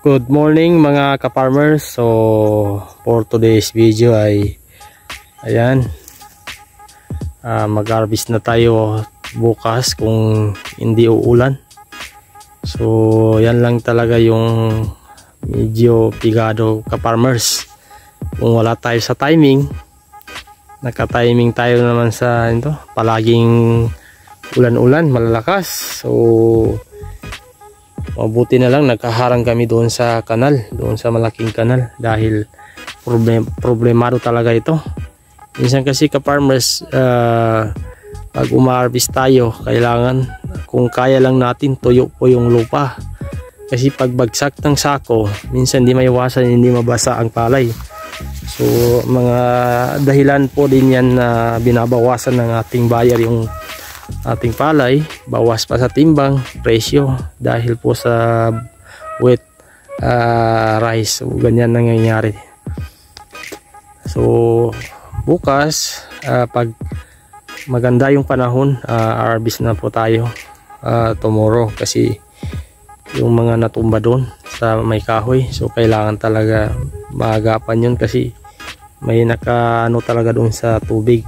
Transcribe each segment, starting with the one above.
Good morning mga ka-farmers. So for today's video ay ayan, mag-harvest na tayo bukas kung hindi uulan. So yan lang talaga yung medyo pigado ka-farmers. Kung wala tayo sa timing, naka-timing tayo naman sa ito, palaging ulan-ulan, malalakas. So mabuti na lang nagkaharang kami doon sa kanal, doon sa malaking kanal, dahil problemado talaga ito. Minsan kasi ka-farmers, pag umaharvest tayo, kailangan kung kaya lang natin tuyo po yung lupa, kasi pag bagsak ng sako minsan di maiwasan hindi mabasa ang palay. So mga dahilan po din yan na binabawasan ng ating buyer yung ating palay, bawas pa sa timbang, presyo, dahil po sa wet rice. So ganyan nangyayari. So bukas, pag maganda yung panahon, harvest na po tayo tomorrow, kasi yung mga natumba doon sa may kahoy, so kailangan talaga maagapan yun kasi may nakaano talaga doon sa tubig.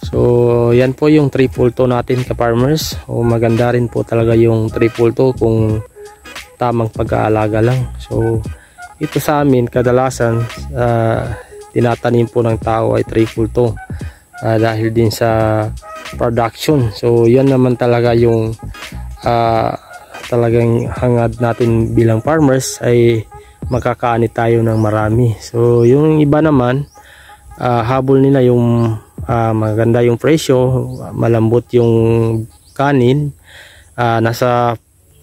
So yan po yung triple to natin ka-farmers. O maganda rin po talaga yung triple to kung tamang pag-aalaga lang. So ito sa amin kadalasan tinatanim po ng tao ay triple to, dahil din sa production. So yan naman talaga yung talagang hangad natin bilang farmers, ay makakaani tayo ng marami. So yung iba naman, habol nila yung maganda yung presyo, malambot yung kanin, nasa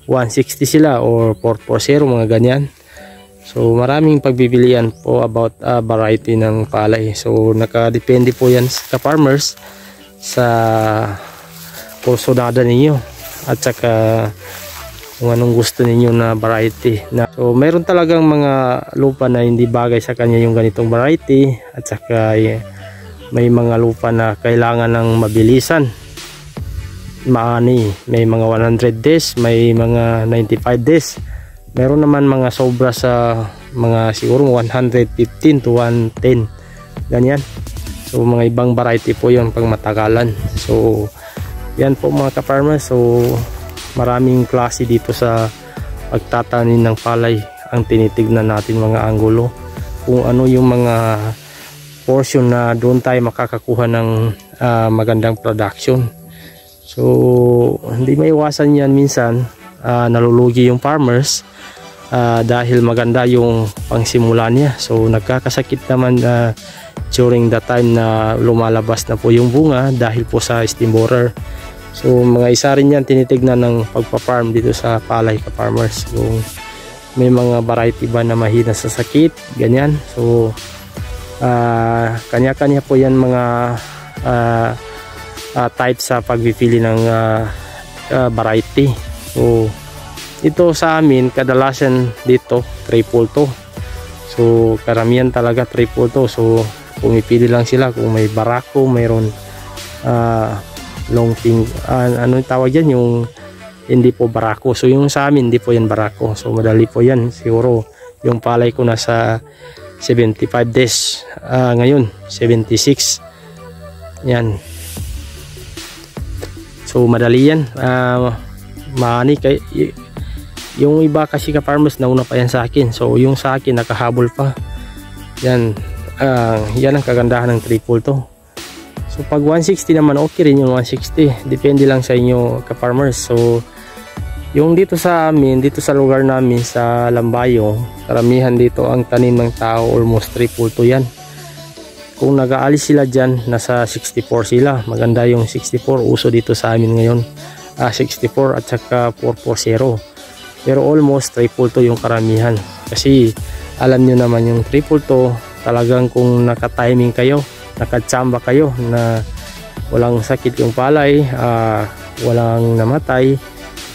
160 sila or 440, mga ganyan. So maraming pagbibilian po about variety ng palay. So nakadepende po yan sa farmers sa porsonada ninyo at saka kung anong gusto ninyo na variety. So mayroon talagang mga lupa na hindi bagay sa kanya yung ganitong variety, at saka may mga lupa na kailangan ng mabilisan, maani. May mga 100 days, may mga 95 days. Meron naman mga sobra sa mga siguro 115 to 110, ganyan. So mga ibang variety po yun pang matagalan. So yan po mga ka-farmers. So maraming klase dito sa pagtatanim ng palay ang tinitignan natin, mga anggulo, kung ano yung mga portion na doon tayo makakakuha ng magandang production. So hindi maiwasan yan, minsan nalulugi yung farmers dahil maganda yung pangsimula niya. So nagkakasakit naman during the time na lumalabas na po yung bunga dahil po sa stem borer. So mga isa rin yan tinitignan ng pagpa-farm dito sa palay ka-farmers. So may mga variety ba na mahina sa sakit, ganyan. So kanya-kanya po yan mga type sa pagpipili ng variety. So ito sa amin kadalasan dito triple to. So karamihan talaga triple to. So pumipili lang sila kung may barako, mayroon long ping, ano tawag yan, yung hindi po barako. So yung sa amin hindi po yan barako. So madali po yan. Siguro yung palay ko nasa 75 days, ngayon 76 yan. So madali yan, maani kay yung iba kasi ka-farmers nauna pa yan sa akin. So yung sa akin nakahabol pa yan. Yan ang kagandahan ng triple to. So pag 160 naman, okay rin yung 160, depende lang sa inyo ka-farmers. So yung dito sa amin, dito sa lugar namin sa Lambayo, karamihan dito ang tanim ng tao, almost triple to yan. Kung nag-aalis sila dyan, nasa 64 sila. Maganda yung 64, uso dito sa amin ngayon, 64 at saka 440. Pero almost triple to yung karamihan, kasi alam nyo naman yung triple to, talagang kung naka-timing kayo, nakatsamba kayo na walang sakit yung palay, walang namatay,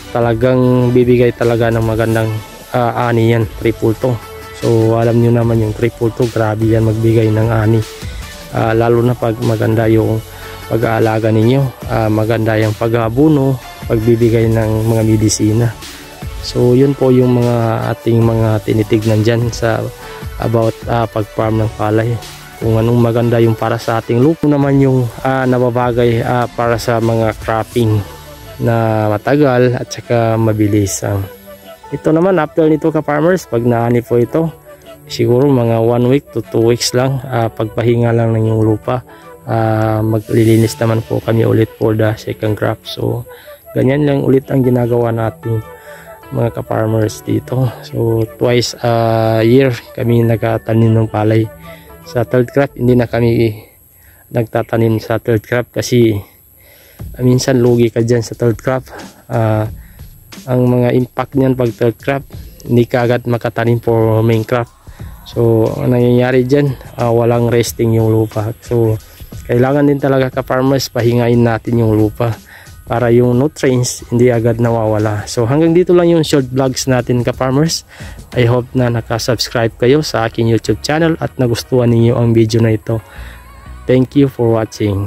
talagang bibigay talaga ng magandang ani yan, triple to. So alam nyo naman yung triple to, grabe yan magbigay ng ani, lalo na pag maganda yung pag-aalaga ninyo, maganda yung pag-abuno, pagbibigay ng mga medisina. So yun po yung mga ating mga tinitignan dyan sa about pag-farm ng palay, kung anong maganda yung para sa ating lupa, naman yung nababagay para sa mga cropping na matagal at saka mabilis. Ito naman after nito ka-farmers, pag naani po ito, siguro mga 1 week to 2 weeks lang, pagpahinga lang ng yung lupa, maglilinis naman po kami ulit for the second crop. So ganyan lang ulit ang ginagawa natin mga ka-farmers dito. So twice a year kami nagtatanim ng palay. Sa third crop hindi na kami nagtatanim sa third crop kasi minsan lugi ka dyan sa third crop. Ang mga impact niyan pag third crop, hindi ka agad makatanim for main crop. So ang nangyayari dyan, walang resting yung lupa. So kailangan din talaga ka-farmers pahingain natin yung lupa para yung nutrients hindi agad nawawala. So hanggang dito lang yung short vlogs natin ka-farmers. I hope na nakasubscribe kayo sa aking YouTube channel at nagustuhan ninyo ang video na ito. Thank you for watching.